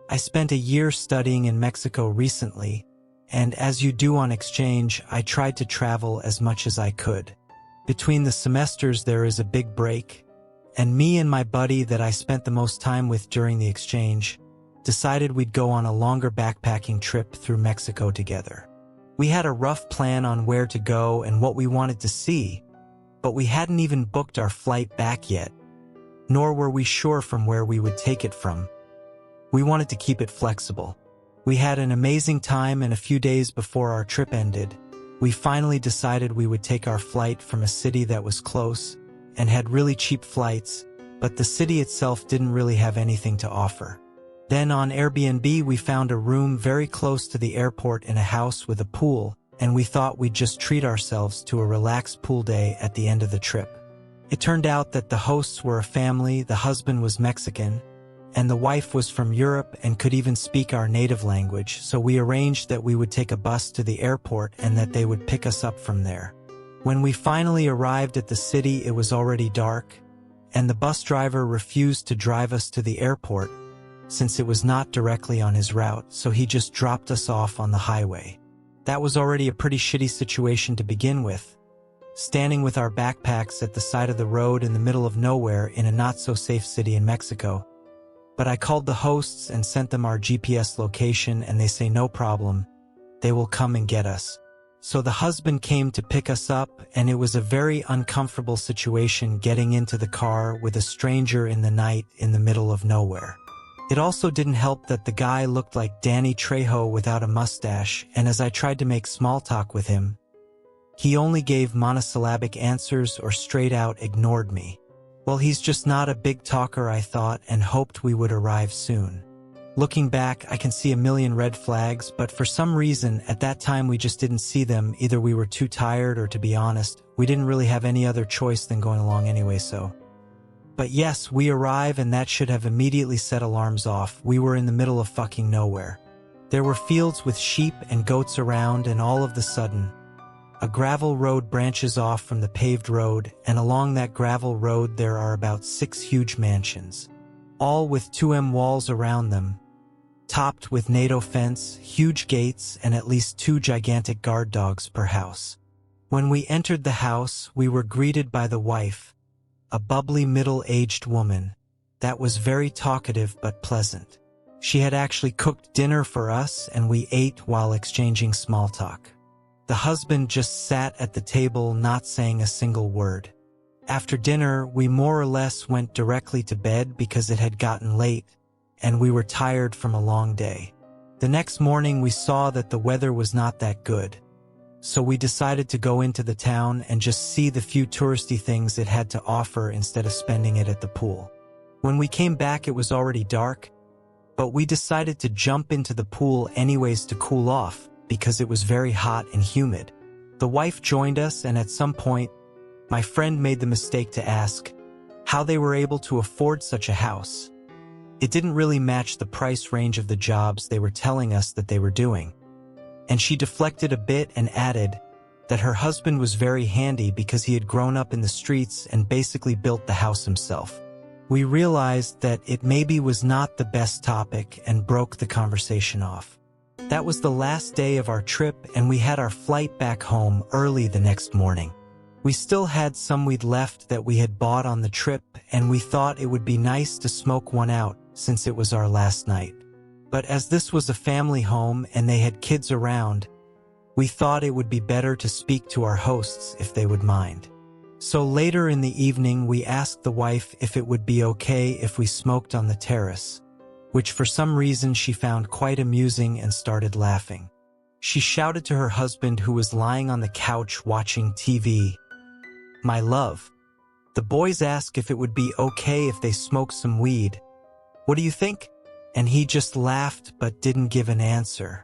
I spent a year studying in Mexico recently, and as you do on exchange, I tried to travel as much as I could. Between the semesters there is a big break, and me and my buddy that I spent the most time with during the exchange decided we'd go on a longer backpacking trip through Mexico together. We had a rough plan on where to go and what we wanted to see, but we hadn't even booked our flight back yet, nor were we sure from where we would take it from. We wanted to keep it flexible. We had an amazing time, and a few days before our trip ended, we finally decided we would take our flight from a city that was close and had really cheap flights, but the city itself didn't really have anything to offer. Then on Airbnb we found a room very close to the airport in a house with a pool, and we thought we'd just treat ourselves to a relaxed pool day at the end of the trip. It turned out that the hosts were a family. The husband was Mexican, and the wife was from Europe and could even speak our native language, so we arranged that we would take a bus to the airport and that they would pick us up from there. When we finally arrived at the city, it was already dark, and the bus driver refused to drive us to the airport since it was not directly on his route, so he just dropped us off on the highway. That was already a pretty shitty situation to begin with, standing with our backpacks at the side of the road in the middle of nowhere in a not-so-safe city in Mexico. But I called the hosts and sent them our GPS location, and they say no problem, they will come and get us. So the husband came to pick us up, and it was a very uncomfortable situation getting into the car with a stranger in the night in the middle of nowhere. It also didn't help that the guy looked like Danny Trejo without a mustache, and as I tried to make small talk with him, he only gave monosyllabic answers or straight out ignored me. Well, he's just not a big talker, I thought, and hoped we would arrive soon. Looking back, I can see a million red flags, but for some reason, at that time we just didn't see them. Either we were too tired, or to be honest, we didn't really have any other choice than going along anyway, so. But yes, we arrive, and that should have immediately set alarms off. We were in the middle of fucking nowhere. There were fields with sheep and goats around, and all of the sudden, a gravel road branches off from the paved road, and along that gravel road there are about 6 huge mansions, all with 2M walls around them, topped with NATO fence, huge gates, and at least 2 gigantic guard dogs per house. When we entered the house, we were greeted by the wife, a bubbly middle-aged woman that was very talkative but pleasant. She had actually cooked dinner for us, and we ate while exchanging small talk. The husband just sat at the table, not saying a single word. After dinner, we more or less went directly to bed because it had gotten late, and we were tired from a long day. The next morning we saw that the weather was not that good, so we decided to go into the town and just see the few touristy things it had to offer instead of spending it at the pool. When we came back it was already dark, but we decided to jump into the pool anyways to cool off, because it was very hot and humid. The wife joined us, and at some point, my friend made the mistake to ask how they were able to afford such a house. It didn't really match the price range of the jobs they were telling us that they were doing. And she deflected a bit and added that her husband was very handy because he had grown up in the streets and basically built the house himself. We realized that it maybe was not the best topic and broke the conversation off. That was the last day of our trip, and we had our flight back home early the next morning. We still had some we'd left that we had bought on the trip, and we thought it would be nice to smoke one out since it was our last night. But as this was a family home and they had kids around, we thought it would be better to speak to our hosts if they would mind. So later in the evening we asked the wife if it would be okay if we smoked on the terrace, which for some reason she found quite amusing and started laughing. She shouted to her husband, who was lying on the couch watching TV, "My love, the boys ask if it would be okay if they smoke some weed. What do you think?" And he just laughed but didn't give an answer.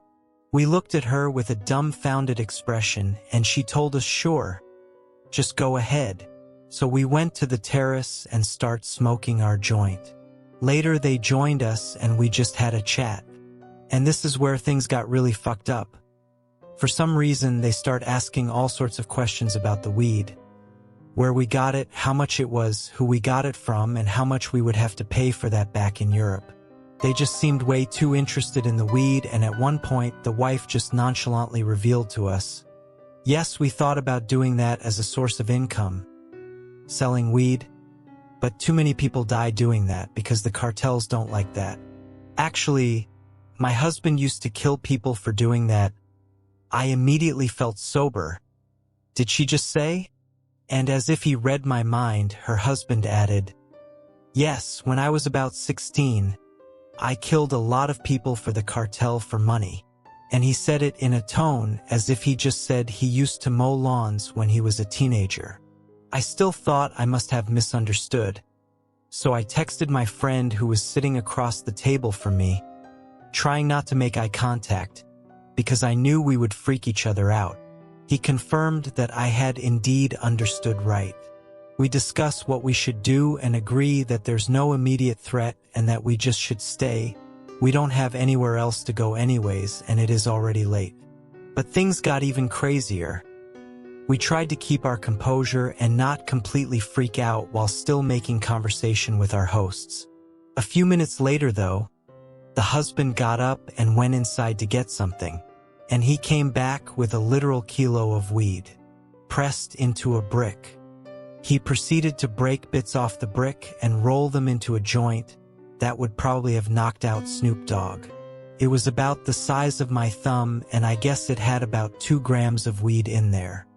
We looked at her with a dumbfounded expression, and she told us sure, just go ahead. So we went to the terrace and start smoking our joint. Later they joined us and we just had a chat. And this is where things got really fucked up. For some reason they start asking all sorts of questions about the weed. Where we got it, how much it was, who we got it from, and how much we would have to pay for that back in Europe. They just seemed way too interested in the weed, and at one point, the wife just nonchalantly revealed to us, "Yes, we thought about doing that as a source of income, selling weed, but too many people die doing that because the cartels don't like that. Actually, my husband used to kill people for doing that." I immediately felt sober. Did she just say? And as if he read my mind, her husband added, "Yes, when I was about 16, I killed a lot of people for the cartel for money." And he said it in a tone as if he just said he used to mow lawns when he was a teenager. I still thought I must have misunderstood, so I texted my friend who was sitting across the table from me, trying not to make eye contact, because I knew we would freak each other out. He confirmed that I had indeed understood right. We discuss what we should do and agree that there's no immediate threat and that we just should stay. We don't have anywhere else to go anyways, and it is already late. But things got even crazier. We tried to keep our composure and not completely freak out while still making conversation with our hosts. A few minutes later, though, the husband got up and went inside to get something, and he came back with a literal kilo of weed, pressed into a brick. He proceeded to break bits off the brick and roll them into a joint that would probably have knocked out Snoop Dogg. It was about the size of my thumb, and I guess it had about 2 grams of weed in there.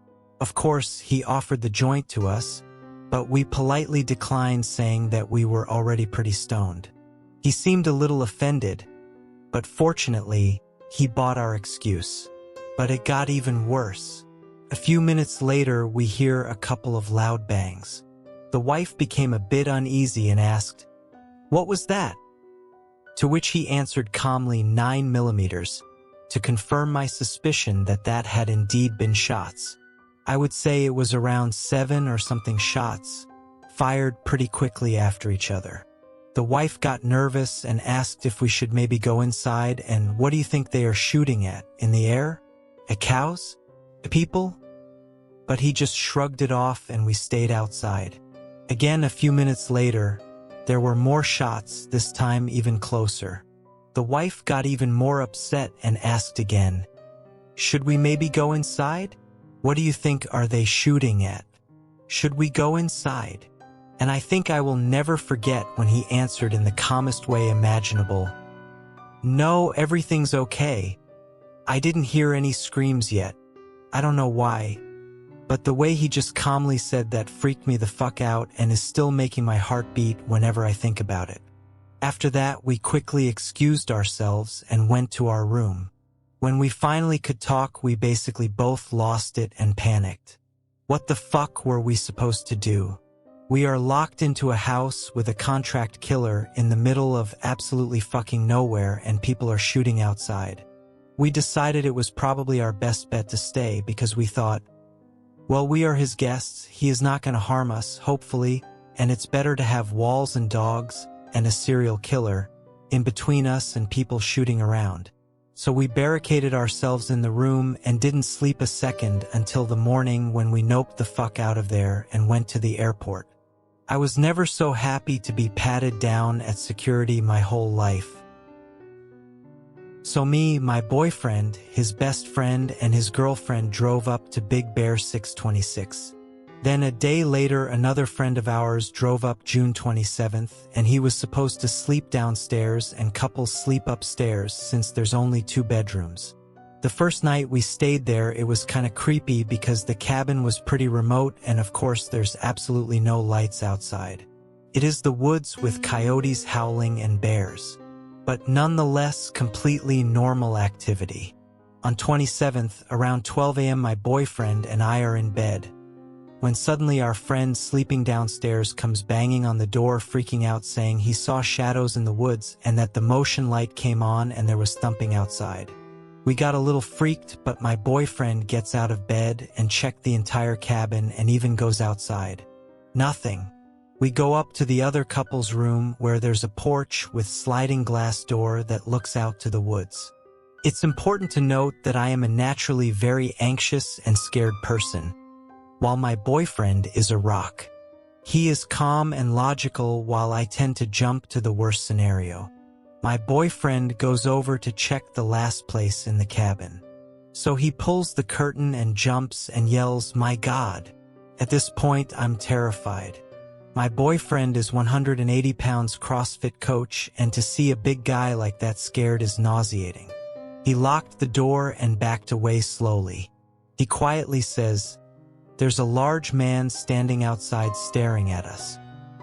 Of course, he offered the joint to us, but we politely declined, saying that we were already pretty stoned. He seemed a little offended, but fortunately, he bought our excuse. But it got even worse. A few minutes later, we hear a couple of loud bangs. The wife became a bit uneasy and asked, "What was that?" To which he answered calmly, 9 millimeters, to confirm my suspicion that that had indeed been shots. I would say it was around 7 or something shots, fired pretty quickly after each other. The wife got nervous and asked if we should maybe go inside, and what do you think they are shooting at? In the air? At cows? At people? But he just shrugged it off and we stayed outside. Again, a few minutes later, there were more shots, this time even closer. The wife got even more upset and asked again, "Should we maybe go inside? What do you think are they shooting at? Should we go inside?" And I think I will never forget when he answered in the calmest way imaginable, "No, everything's okay. I didn't hear any screams yet. I don't know why." But the way he just calmly said that freaked me the fuck out and is still making my heart beat whenever I think about it. After that, we quickly excused ourselves and went to our room. When we finally could talk, we basically both lost it and panicked. What the fuck were we supposed to do? We are locked into a house with a contract killer in the middle of absolutely fucking nowhere, and people are shooting outside. We decided it was probably our best bet to stay because we thought, well, we are his guests, he is not going to harm us, hopefully, and it's better to have walls and dogs and a serial killer in between us and people shooting around. So we barricaded ourselves in the room and didn't sleep a second until the morning, when we noped the fuck out of there and went to the airport. I was never so happy to be patted down at security my whole life. So me, my boyfriend, his best friend, and his girlfriend drove up to Big Bear 626. Then a day later, another friend of ours drove up June 27th, and he was supposed to sleep downstairs and couples sleep upstairs since there's only 2 bedrooms. The first night we stayed there, it was kinda creepy because the cabin was pretty remote and of course there's absolutely no lights outside. It is the woods with coyotes howling and bears. But nonetheless, completely normal activity. On 27th, around 12 a.m., my boyfriend and I are in bed, when suddenly our friend sleeping downstairs comes banging on the door, freaking out, saying he saw shadows in the woods and that the motion light came on and there was thumping outside. We got a little freaked, but my boyfriend gets out of bed and checked the entire cabin and even goes outside. Nothing. We go up to the other couple's room where there's a porch with sliding glass door that looks out to the woods. It's important to note that I am a naturally very anxious and scared person, while my boyfriend is a rock. He is calm and logical while I tend to jump to the worst scenario. My boyfriend goes over to check the last place in the cabin. So he pulls the curtain and jumps and yells, "My God." At this point, I'm terrified. My boyfriend is 180 pounds CrossFit coach, and to see a big guy like that scared is nauseating. He locked the door and backed away slowly. He quietly says, "There's a large man standing outside staring at us.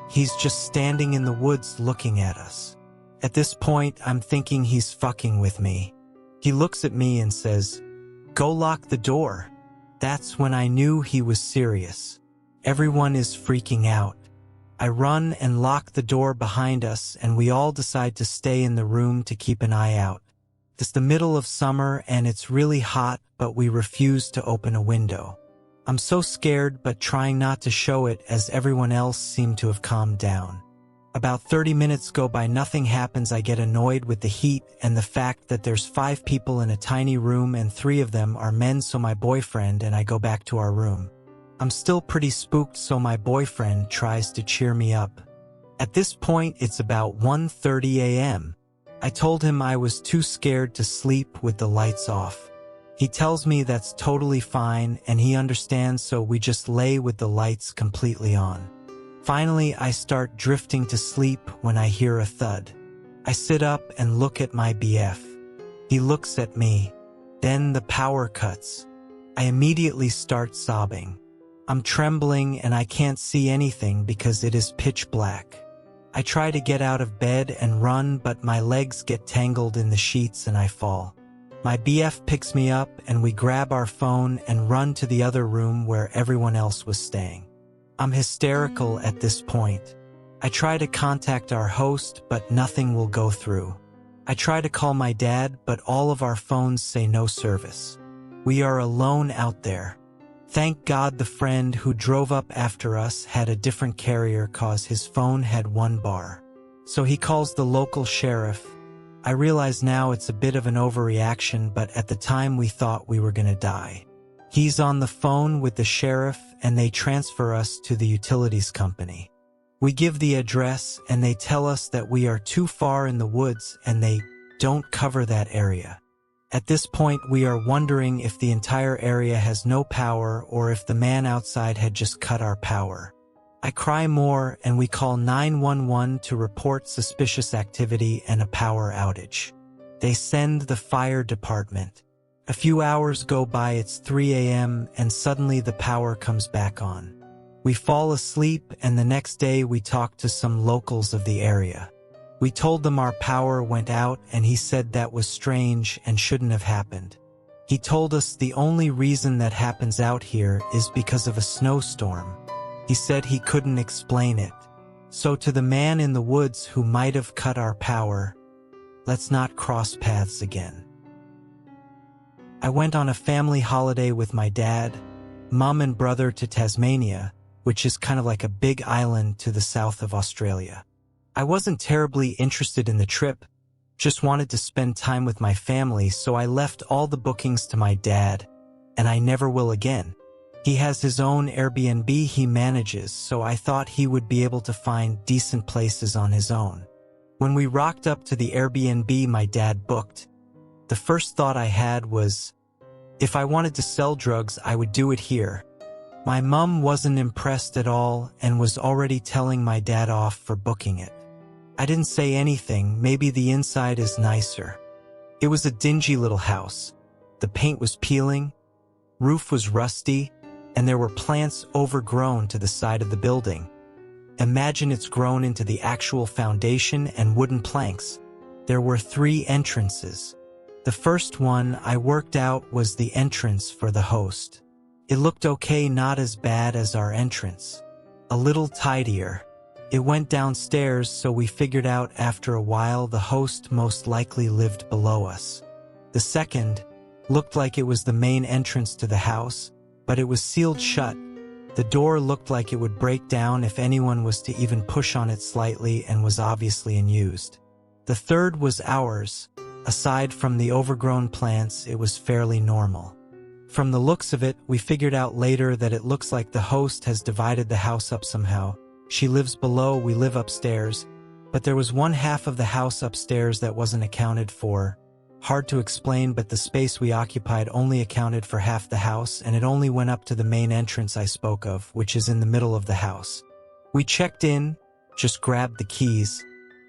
He's just standing in the woods looking at us." At this point, I'm thinking he's fucking with me. He looks at me and says, "Go lock the door." That's when I knew he was serious. Everyone is freaking out. I run and lock the door behind us, and we all decide to stay in the room to keep an eye out. It's the middle of summer and it's really hot, but we refuse to open a window. I'm so scared but trying not to show it as everyone else seemed to have calmed down. About 30 minutes go by, nothing happens. I get annoyed with the heat and the fact that there's 5 people in a tiny room and 3 of them are men, so my boyfriend and I go back to our room. I'm still pretty spooked, so my boyfriend tries to cheer me up. At this point, it's about 1:30 a.m. I told him I was too scared to sleep with the lights off. He tells me that's totally fine and he understands, so we just lay with the lights completely on. Finally, I start drifting to sleep when I hear a thud. I sit up and look at my BF. He looks at me. Then the power cuts. I immediately start sobbing. I'm trembling and I can't see anything because it is pitch black. I try to get out of bed and run, but my legs get tangled in the sheets and I fall. My BF picks me up and we grab our phone and run to the other room where everyone else was staying. I'm hysterical at this point. I try to contact our host, but nothing will go through. I try to call my dad, but all of our phones say no service. We are alone out there. Thank God the friend who drove up after us had a different carrier cause his phone had 1 bar. So he calls the local sheriff. I realize now it's a bit of an overreaction, but at the time we thought we were gonna die. He's on the phone with the sheriff and they transfer us to the utilities company. We give the address and they tell us that we are too far in the woods and they don't cover that area. At this point, we are wondering if the entire area has no power or if the man outside had just cut our power. I cry more and we call 911 to report suspicious activity and a power outage. They send the fire department. A few hours go by, it's 3 a.m. and suddenly the power comes back on. We fall asleep and the next day we talk to some locals of the area. We told them our power went out and he said that was strange and shouldn't have happened. He told us the only reason that happens out here is because of a snowstorm. He said he couldn't explain it. So to the man in the woods who might have cut our power, let's not cross paths again. I went on a family holiday with my dad, mom and brother to Tasmania, which is kind of like a big island to the south of Australia. I wasn't terribly interested in the trip, just wanted to spend time with my family, so I left all the bookings to my dad, and I never will again. He has his own Airbnb he manages, so I thought he would be able to find decent places on his own. When we rocked up to the Airbnb my dad booked, the first thought I had was, if I wanted to sell drugs, I would do it here. My mom wasn't impressed at all and was already telling my dad off for booking it. I didn't say anything, maybe the inside is nicer. It was a dingy little house. The paint was peeling, roof was rusty, and there were plants overgrown to the side of the building. Imagine it's grown into the actual foundation and wooden planks. There were 3 entrances. The first one I worked out was the entrance for the host. It looked okay, not as bad as our entrance. A little tidier. It went downstairs, so we figured out after a while the host most likely lived below us. The second looked like it was the main entrance to the house, but it was sealed shut. The door looked like it would break down if anyone was to even push on it slightly and was obviously unused. The third was ours. Aside from the overgrown plants, it was fairly normal. From the looks of it, we figured out later that it looks like the host has divided the house up somehow. She lives below, we live upstairs. But there was one half of the house upstairs that wasn't accounted for. Hard to explain, but the space we occupied only accounted for half the house, and it only went up to the main entrance I spoke of, which is in the middle of the house. We checked in, just grabbed the keys.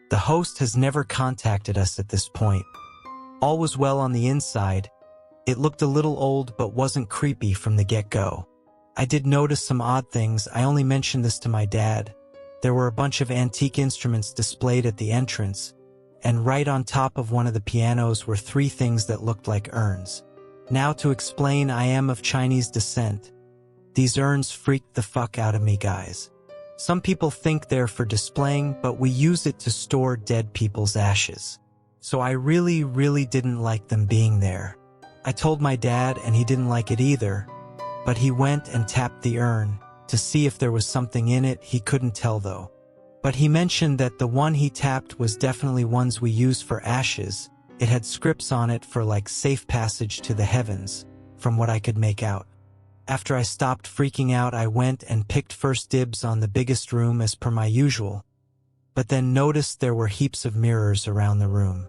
The host has never contacted us at this point. All was well on the inside. It looked a little old but wasn't creepy from the get-go. I did notice some odd things. I only mentioned this to my dad. There were a bunch of antique instruments displayed at the entrance, and right on top of one of the pianos were 3 things that looked like urns. Now to explain, I am of Chinese descent. These urns freaked the fuck out of me, guys. Some people think they're for displaying, but we use it to store dead people's ashes. So I really didn't like them being there. I told my dad and he didn't like it either, but he went and tapped the urn to see if there was something in it. He couldn't tell though. But he mentioned that the one he tapped was definitely ones we use for ashes. It had scripts on it for like safe passage to the heavens, from what I could make out. After I stopped freaking out, I went and picked first dibs on the biggest room as per my usual, but then noticed there were heaps of mirrors around the room.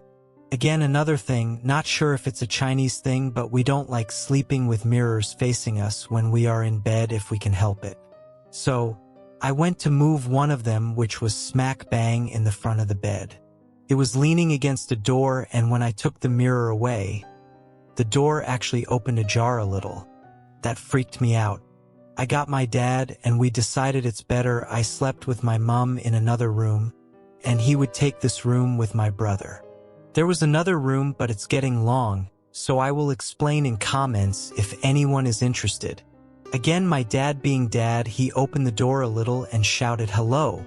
Again, another thing, not sure if it's a Chinese thing, but we don't like sleeping with mirrors facing us when we are in bed if we can help it. So, I went to move one of them, which was smack bang in the front of the bed. It was leaning against a door, and when I took the mirror away, the door actually opened ajar a little. That freaked me out. I got my dad, and we decided it's better I slept with my mom in another room, and he would take this room with my brother. There was another room, but it's getting long, so I will explain in comments if anyone is interested. Again, my dad being dad, he opened the door a little and shouted hello,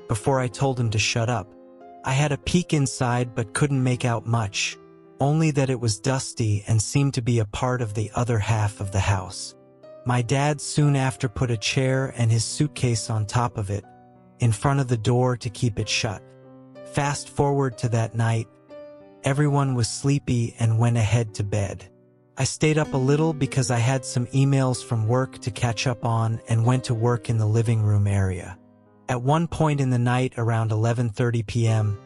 before I told him to shut up. I had a peek inside but couldn't make out much, only that it was dusty and seemed to be a part of the other half of the house. My dad soon after put a chair and his suitcase on top of it, in front of the door to keep it shut. Fast forward to that night, everyone was sleepy and went ahead to bed. I stayed up a little because I had some emails from work to catch up on and went to work in the living room area. At one point in the night around 11:30 p.m.,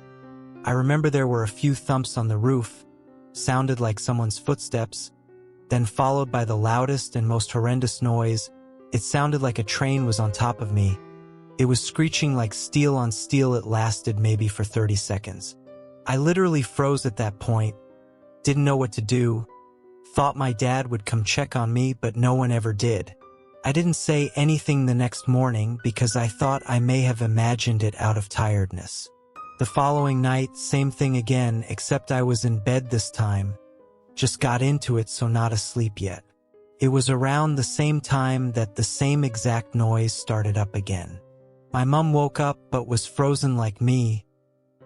I remember there were a few thumps on the roof, sounded like someone's footsteps, then followed by the loudest and most horrendous noise. It sounded like a train was on top of me. It was screeching like steel on steel. It lasted maybe for 30 seconds. I literally froze at that point, didn't know what to do, thought my dad would come check on me, but no one ever did. I didn't say anything the next morning because I thought I may have imagined it out of tiredness. The following night, same thing again, except I was in bed this time. Just got into it, so not asleep yet. It was around the same time that the same exact noise started up again. My mom woke up but was frozen like me.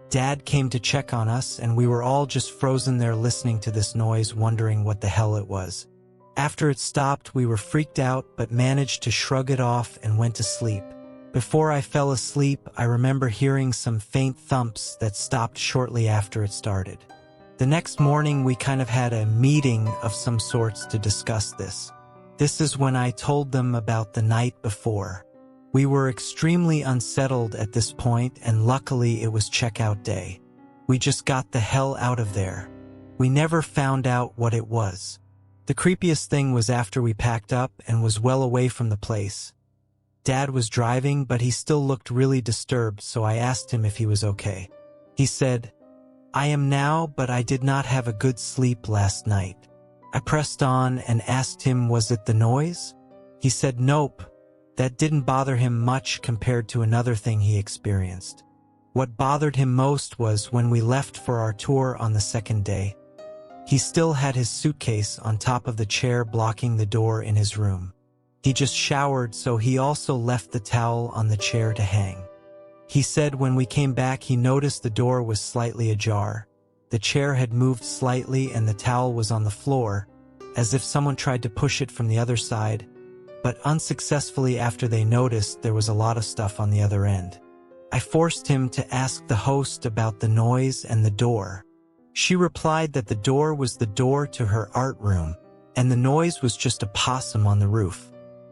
Dad came to check on us and we were all just frozen there listening to this noise, wondering what the hell it was. After it stopped, we were freaked out but managed to shrug it off and went to sleep. Before I fell asleep, I remember hearing some faint thumps that stopped shortly after it started. The next morning we kind of had a meeting of some sorts to discuss this. This is when I told them about the night before. We were extremely unsettled at this point, and luckily it was checkout day. We just got the hell out of there. We never found out what it was. The creepiest thing was after we packed up and was well away from the place. Dad was driving, but he still looked really disturbed, so I asked him if he was okay. He said, "I am now, but I did not have a good sleep last night." I pressed on and asked him, was it the noise? He said nope. That didn't bother him much compared to another thing he experienced. What bothered him most was when we left for our tour on the second day. He still had his suitcase on top of the chair blocking the door in his room. He just showered, so he also left the towel on the chair to hang. He said when we came back he noticed the door was slightly ajar. The chair had moved slightly and the towel was on the floor, as if someone tried to push it from the other side, but unsuccessfully. After they noticed there was a lot of stuff on the other end. I forced him to ask the host about the noise and the door. She replied that the door was the door to her art room, and the noise was just a possum on the roof.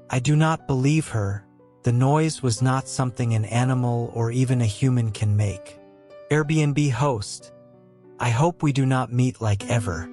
I do not believe her. The noise was not something an animal or even a human can make. Airbnb host. I hope we do not meet like ever.